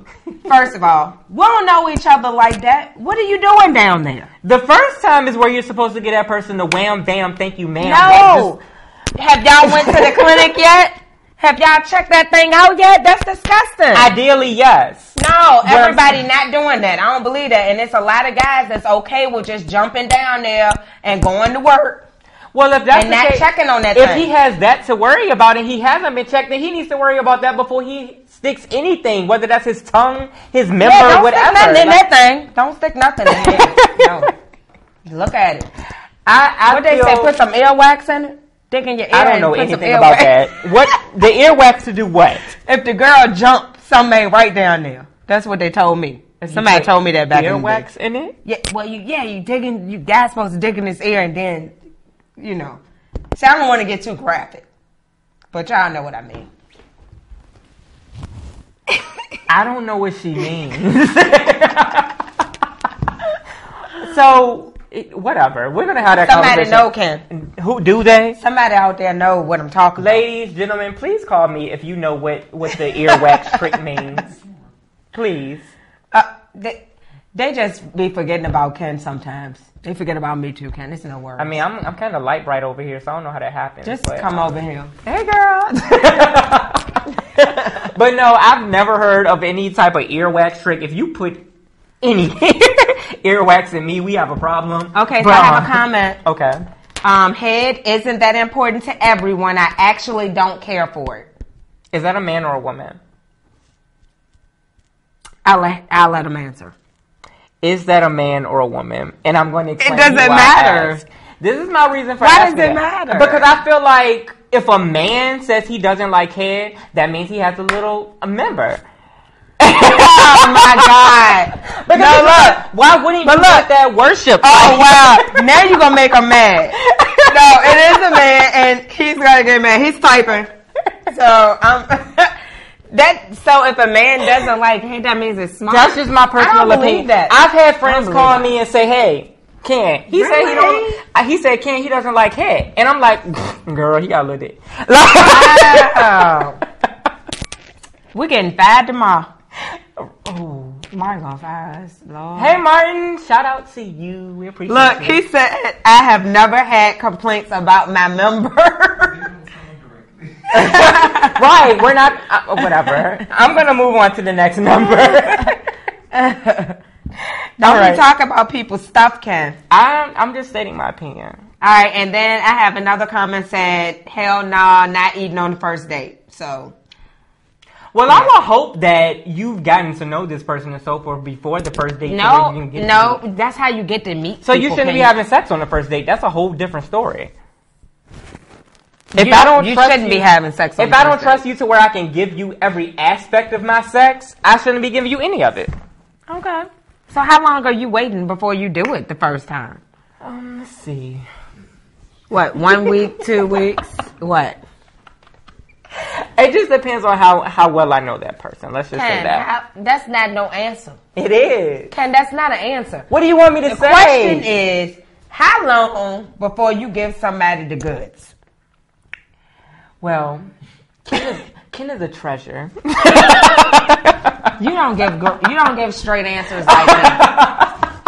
First of all, we don't know each other like that. What are you doing down there? The first time is where you're supposed to get that person the wham, bam, thank you, ma'am. No. Have y'all went to the clinic yet? Have y'all checked that thing out yet? That's disgusting. Ideally, yes. No, everybody not doing that. I don't believe that. And it's a lot of guys that's okay with just jumping down there and going to work. Well, if that's and not checking on that if thing. He has that to worry about and he hasn't been checked, then he needs to worry about that before he sticks anything, whether that's his tongue, his member, don't whatever. Stick nothing in that thing. Don't stick nothing in it. No. Look at it. What they say, put some earwax in it? Stick in your ear. I don't know anything about that. What the earwax to do what? If the girl jumped, something ain't right down there. That's what they told me. Somebody told me that back in the day. Earwax in it? Yeah. Well, you guys supposed to dig in his ear and then, you know. See, I don't want to get too graphic, but y'all know what I mean. I don't know what she means. So, whatever. We're going to have that Somebody conversation. know, Ken. Who do they? Somebody out there know what I'm talking about. Ladies, gentlemen, please call me if you know what the earwax trick means. Please. They just be forgetting about Ken sometimes. They forget about me too, Ken. It's no worries. I mean, I'm kind of light bright over here, so I don't know how that happens. Just come over here. Hey, girl. But no, I've never heard of any type of earwax trick. If you put any earwax in me, we have a problem. Okay, so I have a comment. Okay. Head isn't that important to everyone. I actually don't care for it. Is that a man or a woman? I'll let him answer. Is that a man or a woman? And I'm going to explain. It doesn't matter. This is my reason for asking. Why does it matter? Because I feel like if a man says he doesn't like head, that means he has a member. Oh my God! But no, look. Why wouldn't you let that worship? Oh wow! Now you're gonna make him mad. No, it is a man, and he's gonna get mad. He's typing. So So if a man doesn't like head, that means it's smart. That's just my personal opinion. I've had friends call me and say, "Hey, Ken." He said he don't. He said Ken. He doesn't like head, and I'm like, "Girl, he got a little dick." Wow. We're getting fired tomorrow. Oh, Martin's gonna fire us, Lord. Hey, Martin. Shout out to you. We appreciate you. Look, he said, "I have never had complaints about my member." Right, we're not, whatever. I'm going to move on to the next number. Don't talk about people's stuff, Ken. I'm just stating my opinion. All right, and then I have another comment said, hell nah, not eating on the first date. So. Well, I will hope that you've gotten to know this person and so forth before the first date. No, that's how you get to meet So people, you shouldn't be having sex on the first date. That's a whole different story. If I don't trust you, be having sex. If I don't trust you to where I can give you every aspect of my sex, I shouldn't be giving you any of it. Okay. So how long are you waiting before you do it the first time? Let's see. What, 1 week, 2 weeks? What? It just depends on how well I know that person. Let's just say that. That's not no answer. It is. Ken, that's not an answer. What do you want me to say? The question is, how long before you give somebody the goods? Well, Ken is a treasure. You don't give straight answers like me.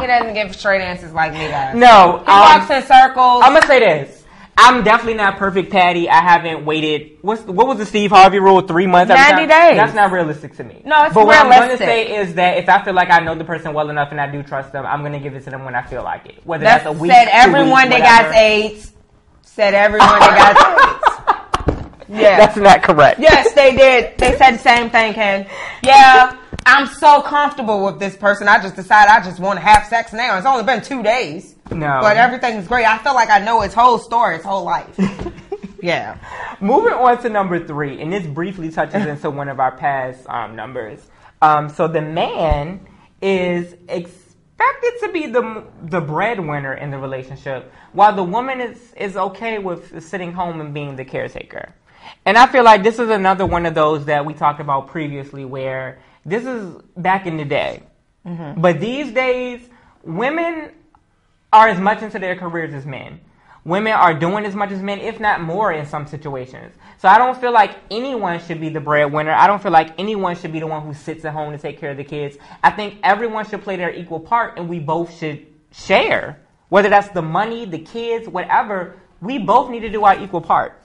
He doesn't give straight answers like me, guys. No, he walks in circles. I'm gonna say this. I'm definitely not perfect, Patty. I haven't waited. What was the Steve Harvey rule? 3 months. 90 days. That's not realistic to me. No, it's realistic. But what I'm gonna say is that if I feel like I know the person well enough and I do trust them, I'm gonna give it to them when I feel like it. Whether that's a week, said 2 everyone weeks, that got AIDS. Said everyone that got AIDS. Yeah. That's not correct. Yes, they did. They said the same thing, Ken. Yeah, I'm so comfortable with this person. I just decided I just want to have sex now. It's only been 2 days. No. But everything's great. I feel like I know its whole story, its whole life. Yeah. Moving on to number 3, and this briefly touches into one of our past numbers. So the man is expected to be the breadwinner in the relationship, while the woman is okay with sitting home and being the caretaker. And I feel like this is another one of those that we talked about previously where this is back in the day. Mm-hmm. But these days, women are as much into their careers as men. Women are doing as much as men, if not more in some situations. So I don't feel like anyone should be the breadwinner. I don't feel like anyone should be the one who sits at home to take care of the kids. I think everyone should play their equal part and we both should share. Whether that's the money, the kids, whatever, we both need to do our equal parts.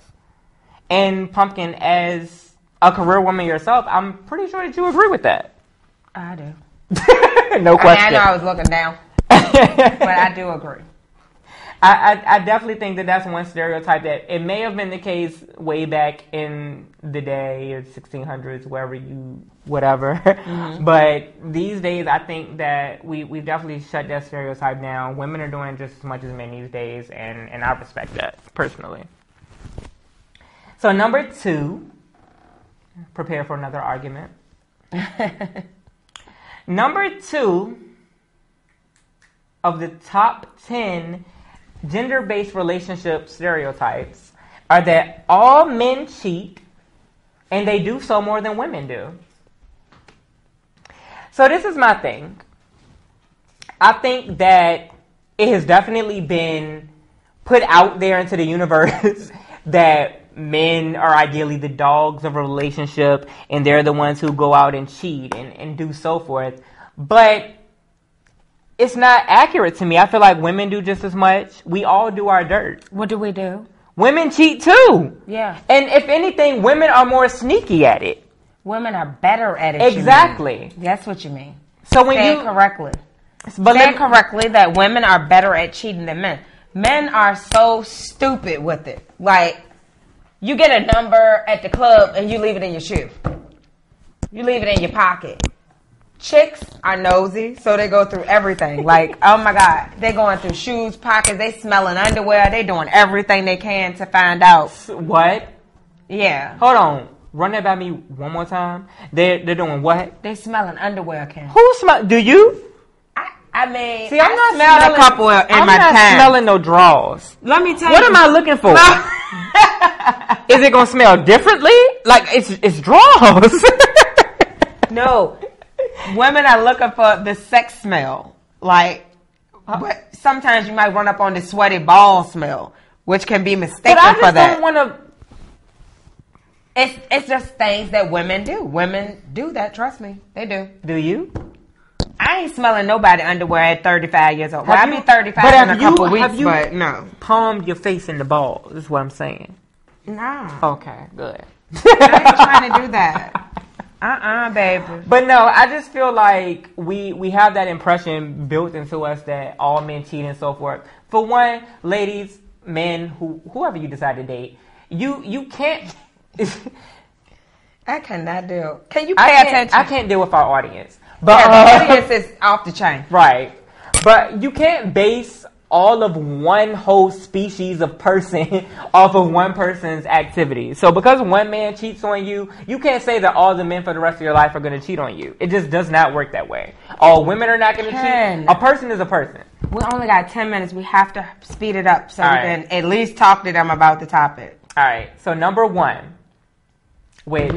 And Pumpkin, as a career woman yourself, I'm pretty sure that you agree with that. I do. No question. I know I was looking down, but I do agree. I definitely think that that's one stereotype that it may have been the case way back in the day, or 1600s, whatever. Mm-hmm. But these days, I think that we've definitely shut that stereotype down. Women are doing just as much as men these days, and I respect that personally. So number 2, prepare for another argument. Number 2 of the top 10 gender-based relationship stereotypes are that all men cheat and they do so more than women do. So this is my thing. I think that it has definitely been put out there into the universe that men are ideally the dogs of a relationship and they're the ones who go out and cheat and do so forth. But it's not accurate to me. I feel like women do just as much. We all do our dirt. What do we do? Women cheat too. Yeah. And if anything, women are more sneaky at it. Women are better at it. Exactly. That's what you mean. So when Say you it correctly. But Say it correctly that women are better at cheating than men. Men are so stupid with it. Like, you get a number at the club and you leave it in your shoe. You leave it in your pocket. Chicks are nosy, so they go through everything. Like, oh my God, they going through shoes, pockets, they smelling underwear, they doing everything they can to find out. What? Yeah. Hold on. Run that by me one more time. They're doing what? They smelling underwear, Ken. Who smell? Do you? I mean, See, I'm not smelled smelling, a couple in I'm my not time. smelling no drawers. Let me tell What you. am I looking for? Is it gonna smell differently? Like it's drawers. No. Women are looking for the sex smell. Like, but sometimes you might run up on the sweaty ball smell, which can be mistaken But I for just that. don't want to. It's just things that women do. Women do that. Trust me, they do. Do you? I ain't smelling nobody underwear at 35 years old. Well, Have I'll you- be 35 but in have a couple you- weeks, have you- but no. Palmed your face in the balls is what I'm saying. Nah. Okay, good. I ain't trying to do that. Baby. But no, I just feel like we have that impression built into us that all men cheat and so forth. For one, ladies, men, whoever you decide to date, you can't. I cannot deal. Can you pay attention? I can't deal with our audience. But the audience is off the chain. Right. But you can't base all of one whole species of person off of one person's activity. So because one man cheats on you, you can't say that all the men for the rest of your life are going to cheat on you. It just does not work that way. All women are not going to cheat. A person is a person. We only got 10 minutes. We have to speed it up so All we right. can at least talk to them about the topic. All right. So number one, which...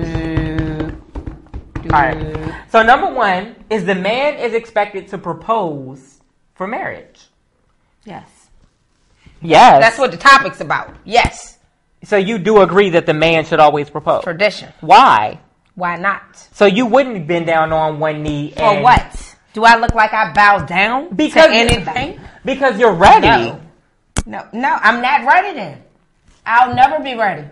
All right. So number one is the man is expected to propose for marriage. Yes. Yes. That's what the topic's about. Yes. So you do agree that the man should always propose? Tradition. Why? Why not? So you wouldn't bend down on one knee For what? Do I look like I bow down to anything? Because you're ready. No, I'm not ready then. I'll never be ready.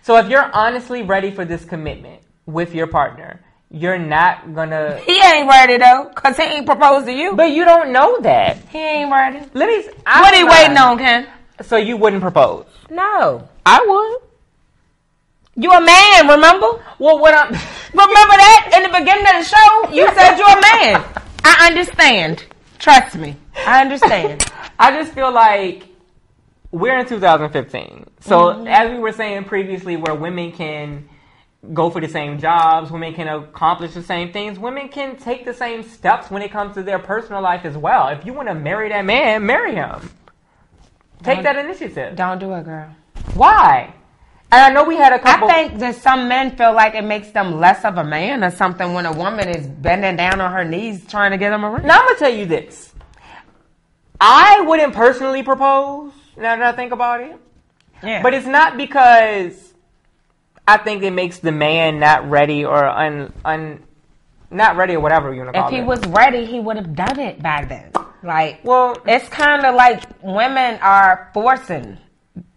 So if you're honestly ready for this commitment with your partner, you're not gonna... He ain't ready though, because he ain't proposed to you. But you don't know that. He ain't ready. What are you waiting on, Ken? So you wouldn't propose? No. I would. You a man, remember? Well, remember that in the beginning of the show? You said you're a man. I understand. Trust me. I understand. I just feel like we're in 2015. So as we were saying previously, where women can go for the same jobs, women can accomplish the same things, women can take the same steps when it comes to their personal life as well. If you want to marry that man, marry him. Take that initiative. Don't do it, girl. Why? And I know we had a couple... I think that some men feel like it makes them less of a man or something when a woman is bending down on her knees trying to get them a ring. Now I'm going to tell you this. I wouldn't personally propose, now that I think about it. Yeah. But it's not because I think it makes the man not ready or not ready or whatever you want to call it. If he was ready, he would have done it by then. Like, well, it's kind of like women are forcing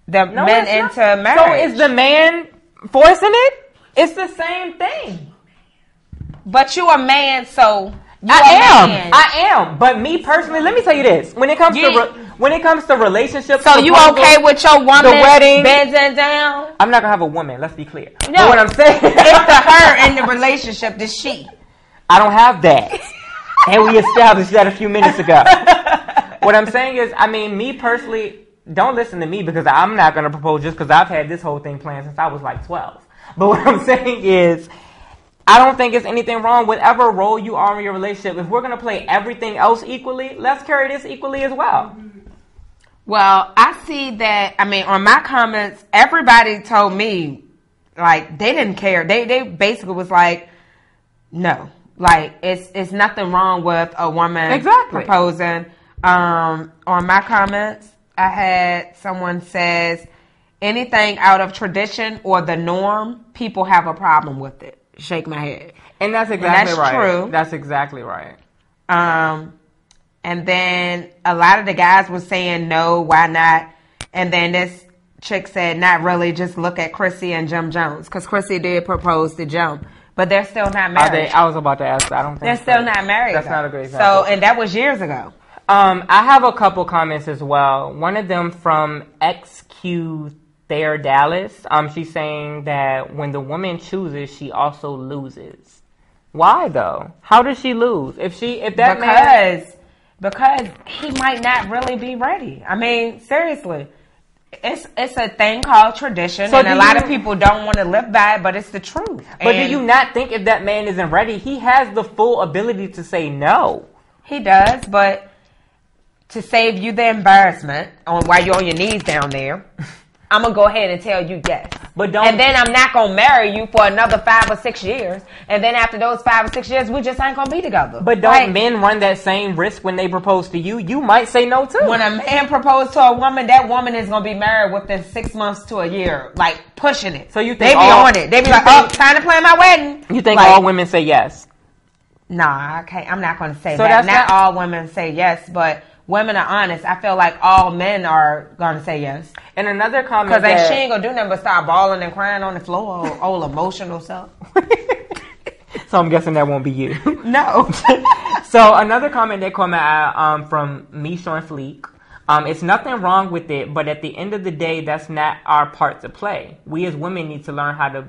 the men into marriage. So is the man forcing it? It's the same thing. But you a man, so I am. But me personally, let me tell you this: when it comes to relationships, so you okay with your woman the wedding, bending down? I'm not gonna have a woman. Let's be clear. No, but what I'm saying, it's the her in the relationship, the she. I don't have that, and we established that a few minutes ago. What I'm saying is, I mean, me personally. Don't listen to me because I'm not going to propose just because I've had this whole thing planned since I was like 12. But what I'm saying is, I don't think it's anything wrong with whatever role you are in your relationship. If we're going to play everything else equally, let's carry this equally as well. Well, I see that, I mean, on my comments, everybody told me, like, they didn't care. They basically was like, no, Like, it's nothing wrong with a woman proposing. On my comments, I had someone says, anything out of tradition or the norm, people have a problem with it. Shake my head. And that's exactly right. True. That's exactly right. And then a lot of the guys were saying, no, why not? And then this chick said, not really, just look at Chrissy and Jim Jones. Because Chrissy did propose to Jim. But they're still not married. I was about to ask that. I don't think they're still not married. That's not a great example. So, and that was years ago. I have a couple comments as well. One of them from XQ Thayer Dallas. She's saying that when the woman chooses, she also loses. Why though? How does she lose? Because he might not really be ready. I mean, seriously. It's a thing called tradition, and a lot of people don't want to live by it, but it's the truth. But do you not think if that man isn't ready, he has the full ability to say no? He does, but to save you the embarrassment while you're on your knees down there, I'm going to go ahead and tell you yes. And then I'm not going to marry you for another 5 or 6 years. And then after those 5 or 6 years, we just ain't going to be together. But don't men run that same risk when they propose to you? You might say no too. When a man proposes to a woman, that woman is going to be married within 6 months to a year. Like, pushing it. So you think they be on it. They be like, time to plan my wedding. You think all women say yes? Nah, I can't. I'm not going to say that. Not all women say yes, but women are honest. I feel like all men are going to say yes. And another comment because she ain't going to do nothing but start bawling and crying on the floor, all emotional stuff. So I'm guessing that won't be you. No. So another comment that came out from Misha and Fleek. It's nothing wrong with it, but at the end of the day, that's not our part to play. We as women need to learn how to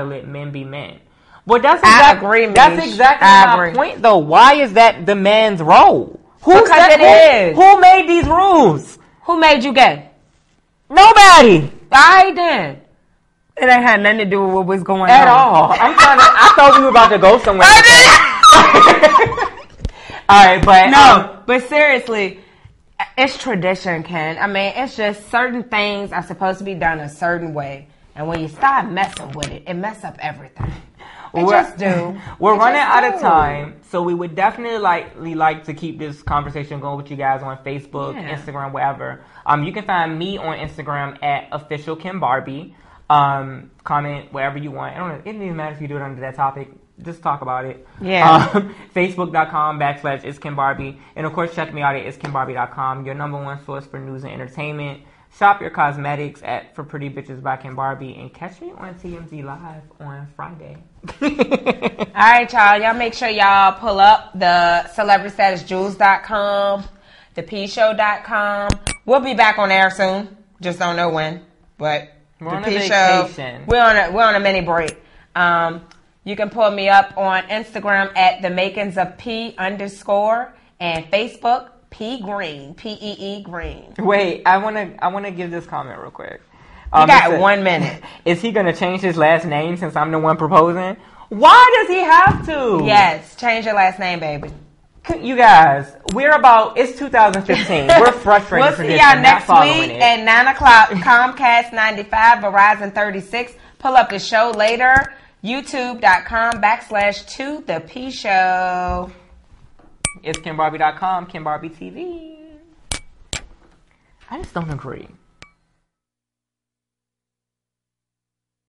let men be men. Well, that's exactly my point, though. Why is that the man's role? Who made these rules? Who made you gay? Nobody. I did. It ain't had nothing to do with what was going on. At all. I thought we were about to go somewhere. All right, but... No, but seriously, it's tradition, Ken. I mean, it's just certain things are supposed to be done a certain way. And when you start messing with it, it messes up everything. We're running out of time, so we would definitely like to keep this conversation going with you guys on Facebook, Instagram, wherever. You can find me on Instagram at @officialkimbarbie. Comment wherever you want. It doesn't even matter if you do it under that topic. Just talk about it. Yeah. Facebook.com/itskimBarbie. And of course, check me out at itskimBarbie.com, your number one source for news and entertainment. Shop your cosmetics For Pretty Bitches by Kim Barbie, and catch me on TMZ Live on Friday. All right, y'all. Y'all make sure y'all pull up the CelebrityStatusJewels.com, thepshow.com. We'll be back on air soon. Just don't know when, but we're on a vacation. We're on a mini break. You can pull me up on Instagram at @themakingsof_P_ and Facebook. P Green, P-E-E Green. Wait, I wanna give this comment real quick. You got 1 minute. Is he gonna change his last name since I'm the one proposing? Why does he have to? Yes, change your last name, baby. You guys, it's 2015. We're frustrated. We'll see y'all next week at 9 o'clock. Comcast 95, Verizon 36. Pull up the show later. YouTube.com/2thepshow. It's KimBarbie.com, Kim Barbie TV. I just don't agree.